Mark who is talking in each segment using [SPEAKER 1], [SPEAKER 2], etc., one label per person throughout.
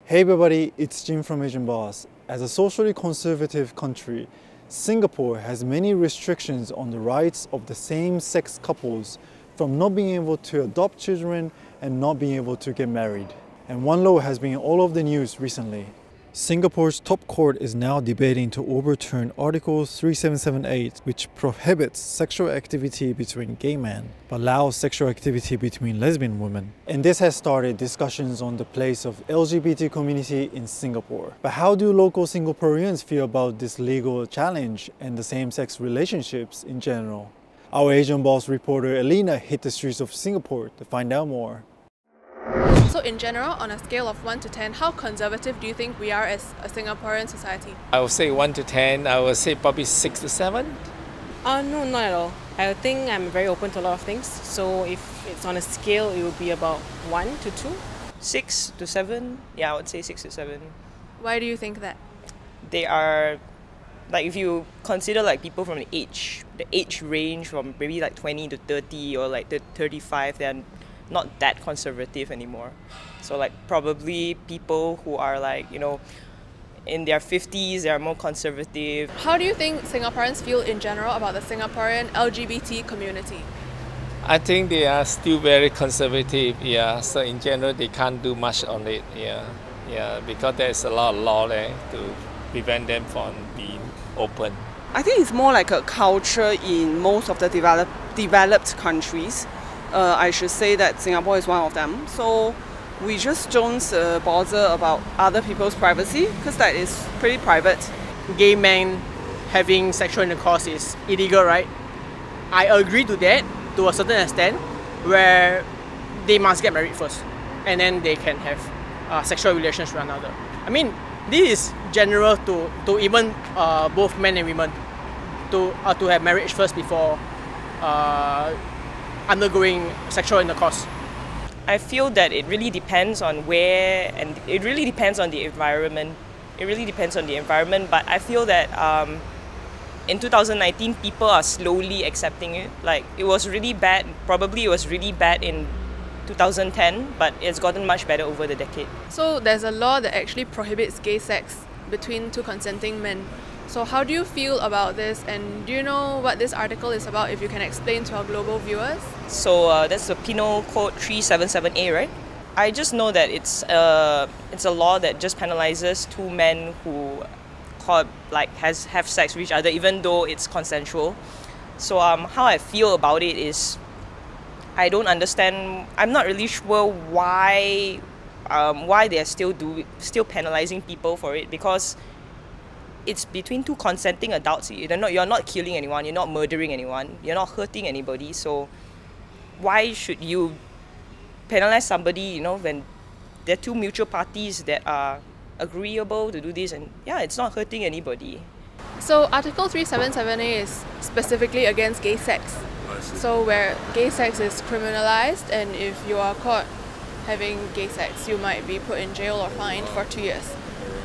[SPEAKER 1] Hey everybody, it's Jim from Asian Boss. As a socially conservative country, Singapore has many restrictions on the rights of the same-sex couples, from not being able to adopt children and not being able to get married. And one law has been all over the news recently. Singapore's top court is now debating to overturn Article 3778, which prohibits sexual activity between gay men, but allows sexual activity between lesbian women. And this has started discussions on the place of LGBT community in Singapore. But how do local Singaporeans feel about this legal challenge and the same-sex relationships in general? Our Asian Boss reporter Elena hit the streets of Singapore to find out more.
[SPEAKER 2] So in general, on a scale of 1 to 10, how conservative do you think we are as a Singaporean society?
[SPEAKER 3] I would say 1 to 10, I would say probably 6 to 7.
[SPEAKER 4] No, not at all. I think I'm very open to a lot of things. So if it's on a scale, it would be about 1 to 2.
[SPEAKER 5] 6 to 7? Yeah, I would say 6 to 7.
[SPEAKER 2] Why do you think that?
[SPEAKER 5] They are, like if you consider like people from the age range from maybe like 20 to 30 or like the 35, they're not that conservative anymore. So like probably people who are like, you know, in their 50s, they are more conservative.
[SPEAKER 2] How do you think Singaporeans feel in general about the Singaporean LGBT community?
[SPEAKER 3] I think they are still very conservative, yeah. So in general, they can't do much on it, yeah, because there's a lot of law there to prevent them from being open.
[SPEAKER 6] I think it's more like a culture in most of the developed countries. I should say that Singapore is one of them. So we just don't bother about other people's privacy because that is pretty private.
[SPEAKER 7] Gay men having sexual intercourse is illegal, right? I agree to that to a certain extent, where they must get married first and then they can have sexual relations with another. I mean, this is general to even both men and women to have marriage first before undergoing sexual intercourse.
[SPEAKER 5] I feel that it really depends on where, and it really depends on the environment. It really depends on the environment, but I feel that in 2019, people are slowly accepting it. Like, it was really bad, probably it was really bad in 2010, but it's gotten much better over the decade.
[SPEAKER 2] So there's a law that actually prohibits gay sex between two consenting men. So how do you feel about this, and do you know what this article is about, if you can explain to our global viewers?
[SPEAKER 5] So that's the Penal Code 377A, right? I just know that it's a law that just penalizes two men who have sex with each other, even though it's consensual. So how I feel about it is, I don't understand. I'm not really sure why they're still penalizing people for it, because it's between two consenting adults. You're not killing anyone, you're not murdering anyone, you're not hurting anybody. So why should you penalize somebody, you know, when there are two mutual parties that are agreeable to do this, and yeah, it's not hurting anybody.
[SPEAKER 2] So Article 377A is specifically against gay sex. So where gay sex is criminalized, and if you are caught having gay sex, you might be put in jail or fined for 2 years.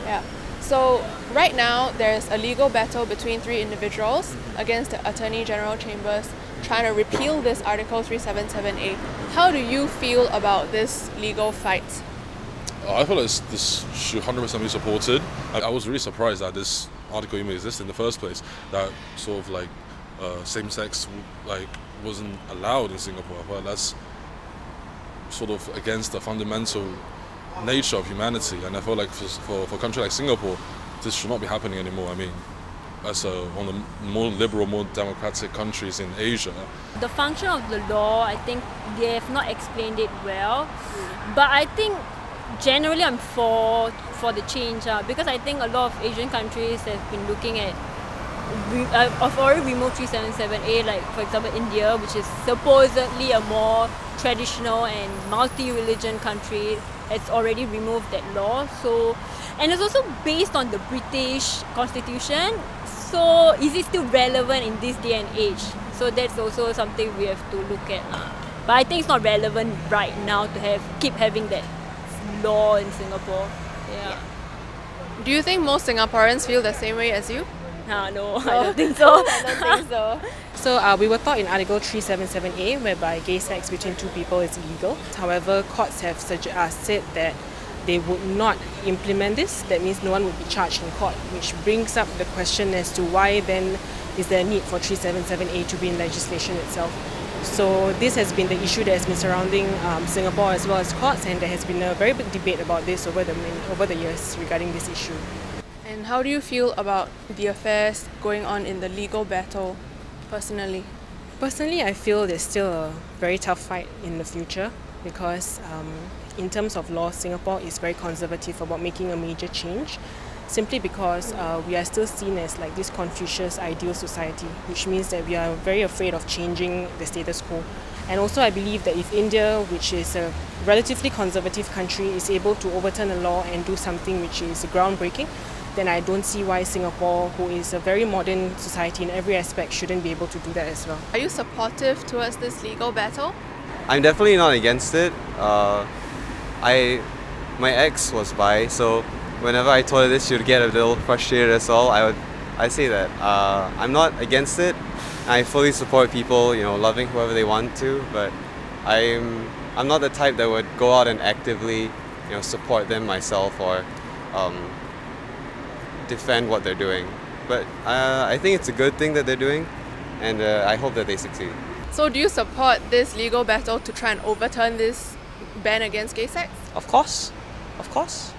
[SPEAKER 2] Yeah. So right now there's a legal battle between three individuals against the Attorney General Chambers trying to repeal this Article 377A. How do you feel about this legal fight?
[SPEAKER 8] I feel like this should 100% be supported. I was really surprised that this article even exists in the first place, that sort of like same-sex like wasn't allowed in Singapore. But that's sort of against the fundamental nature of humanity, and I feel like for a country like Singapore, this should not be happening anymore. I mean, as one of the more liberal, more democratic countries in Asia.
[SPEAKER 9] The function of the law, I think they have not explained it well, but I think generally I'm for the change, because I think a lot of Asian countries have been looking at I've already removed 377A, like for example India, which is supposedly a more traditional and multi-religion country. It's already removed that law. So, and it's also based on the British Constitution. So is it still relevant in this day and age? So that's also something we have to look at. But I think it's not relevant right now to keep having that law in Singapore. Yeah.
[SPEAKER 2] Do you think most Singaporeans feel the same way as you?
[SPEAKER 9] No, I don't think so.
[SPEAKER 2] I don't think so.
[SPEAKER 4] So we were taught in Article 377A, whereby gay sex between two people is illegal. However, courts have said that they would not implement this, that means no one would be charged in court, which brings up the question as to why then is there a need for 377A to be in legislation itself. So this has been the issue that has been surrounding Singapore as well as courts, and there has been a very big debate about this over the years regarding this issue.
[SPEAKER 2] And how do you feel about the affairs going on in the legal battle, personally?
[SPEAKER 4] Personally, I feel there's still a very tough fight in the future because in terms of law, Singapore is very conservative about making a major change, simply because we are still seen as like this Confucius ideal society, which means that we are very afraid of changing the status quo. And also I believe that if India, which is a relatively conservative country, is able to overturn a law and do something which is groundbreaking, then I don't see why Singapore, who is a very modern society in every aspect, shouldn't be able to do that as well.
[SPEAKER 2] Are you supportive towards this legal battle?
[SPEAKER 10] I'm definitely not against it. My ex was bi, so whenever I told her this, she would get a little frustrated as well. I'd say that I'm not against it. I fully support people, loving whoever they want to, but I'm not the type that would go out and actively, support them myself or defend what they're doing. But I think it's a good thing that they're doing, and I hope that they succeed.
[SPEAKER 2] So do you support this legal battle to try and overturn this ban against gay sex?
[SPEAKER 5] Of course, of course.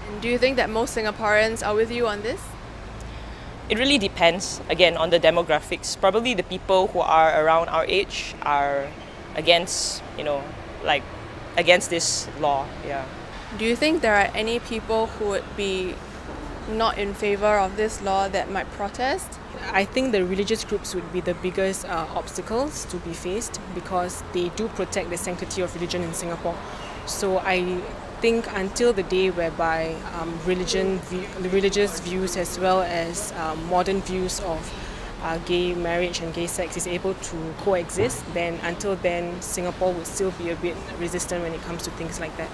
[SPEAKER 2] And do you think that most Singaporeans are with you on this?
[SPEAKER 5] It really depends, again, on the demographics. Probably the people who are around our age are against, against this law, yeah.
[SPEAKER 2] Do you think there are any people who would be not in favor of this law that might protest?
[SPEAKER 4] I think the religious groups would be the biggest obstacles to be faced because they do protect the sanctity of religion in Singapore. So I think until the day whereby religious views as well as modern views of gay marriage and gay sex is able to coexist, then until then Singapore would still be a bit resistant when it comes to things like that.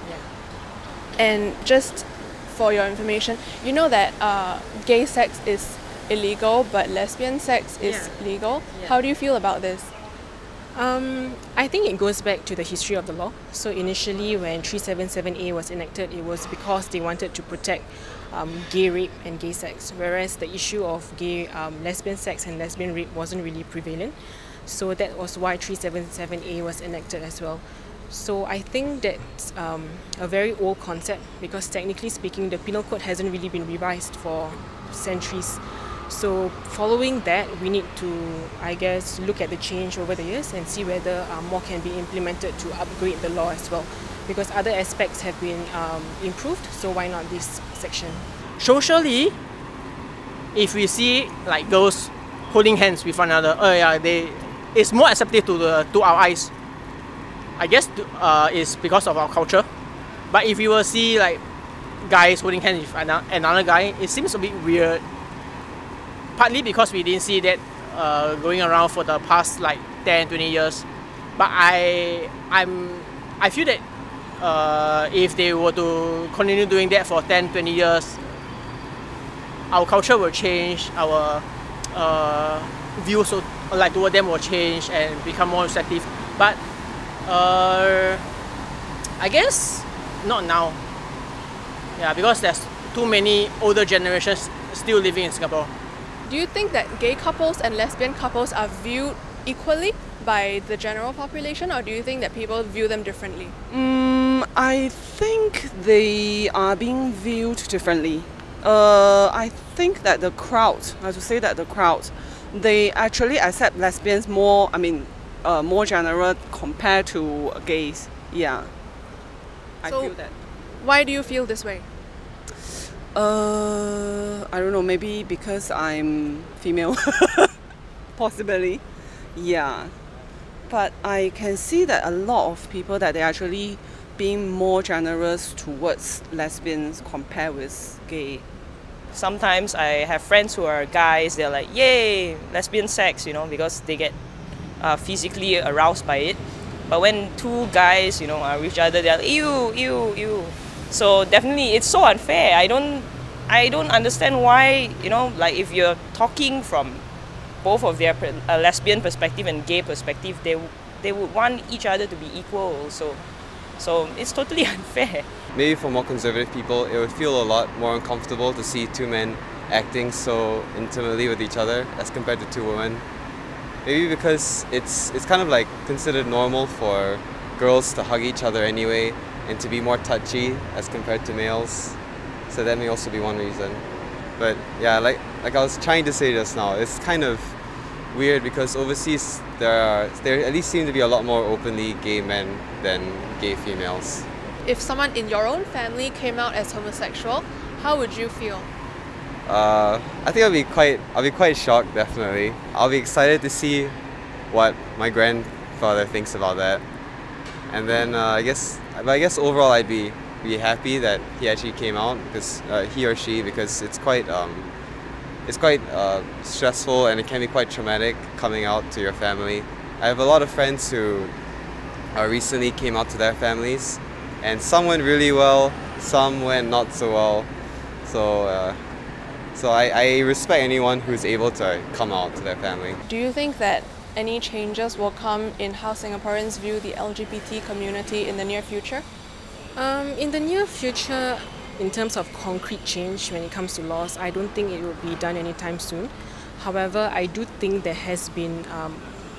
[SPEAKER 4] Yeah.
[SPEAKER 2] And just for your information, you know that gay sex is illegal but lesbian sex is legal. Yeah. How do you feel about this?
[SPEAKER 4] I think it goes back to the history of the law. So initially when 377A was enacted, it was because they wanted to protect gay rape and gay sex, whereas the issue of gay lesbian sex and lesbian rape wasn't really prevalent. So that was why 377A was enacted as well. So I think that's a very old concept because technically speaking, the penal code hasn't really been revised for centuries. So following that, we need to, I guess, look at the change over the years and see whether more can be implemented to upgrade the law as well. Because other aspects have been improved, so why not this section?
[SPEAKER 7] Socially, if we see like girls holding hands with one another, it's more accepted to our eyes. I guess it's because of our culture. But if you will see like guys holding hands with another guy, it seems a bit weird. Partly because we didn't see that going around for the past like 10-20 years. But I feel that if they were to continue doing that for 10-20 years, our culture will change, our views toward them will change and become more receptive. But I guess not now. Yeah, because there's too many older generations still living in Singapore.
[SPEAKER 2] Do you think that gay couples and lesbian couples are viewed equally by the general population, or do you think that people view them differently?
[SPEAKER 6] I think they are being viewed differently. I think that the crowd, I have to say that the crowd, they actually accept lesbians more, more general compared to gays. Yeah, I feel that.
[SPEAKER 2] Why do you feel this way?
[SPEAKER 6] I don't know, maybe because I'm female, possibly, yeah. But I can see that a lot of people that they're actually being more generous towards lesbians compared with gay.
[SPEAKER 5] Sometimes I have friends who are guys, they're like, yay, lesbian sex, because they get physically aroused by it. But when two guys, are with each other, they're like, ew, ew, ew. So definitely it's so unfair. I don't understand why, if you're talking from both of their lesbian perspective and gay perspective, they would want each other to be equal also. So it's totally unfair.
[SPEAKER 10] Maybe for more conservative people, it would feel a lot more uncomfortable to see two men acting so intimately with each other as compared to two women. Maybe because it's kind of like considered normal for girls to hug each other anyway and to be more touchy as compared to males. So that may also be one reason. But yeah, like I was trying to say just now, it's kind of weird because overseas there at least seem to be a lot more openly gay men than gay females.
[SPEAKER 2] If someone in your own family came out as homosexual, how would you feel?
[SPEAKER 10] I think I'll be quite shocked, definitely. I'll be excited to see what my grandfather thinks about that. And then I guess overall I'd be happy that he actually came out, because he or she, because it's quite stressful and it can be quite traumatic coming out to your family. I have a lot of friends who recently came out to their families, and some went really well, some went not so well. So I respect anyone who's able to come out to their family.
[SPEAKER 2] Do you think that any changes will come in how Singaporeans view the LGBT community in the near future?
[SPEAKER 4] In the near future, in terms of concrete change when it comes to laws, I don't think it will be done anytime soon. However, I do think there has been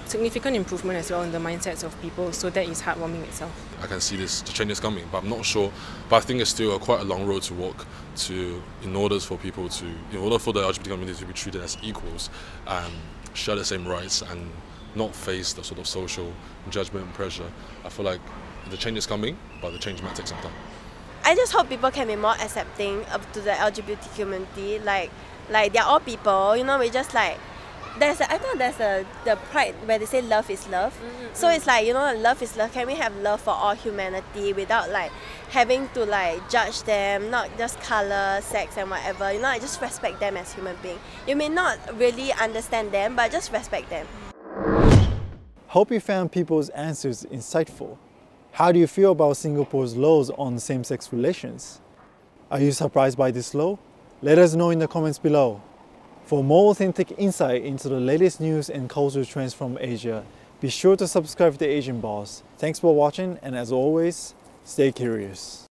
[SPEAKER 4] significant improvement as well in the mindsets of people, so that is heartwarming itself.
[SPEAKER 8] I can see the changes coming, but I'm not sure. But I think it's still quite a long road to walk in order for the LGBT community to be treated as equals, share the same rights, and not face the sort of social judgment and pressure. I feel like the change is coming, but the change might take some time.
[SPEAKER 11] I just hope people can be more accepting to the LGBT community. Like they're all people, you know. We just like I thought there's the pride where they say love is love. So it's like, you know, love is love. Can we have love for all humanity without like having to like judge them, not just color, sex and whatever, you know, like just respect them as human beings. You may not really understand them, but just respect them.
[SPEAKER 1] Hope you found people's answers insightful. How do you feel about Singapore's laws on same-sex relations? Are you surprised by this law? Let us know in the comments below. For more authentic insight into the latest news and cultural trends from Asia, be sure to subscribe to the Asian Boss. Thanks for watching, and as always, stay curious.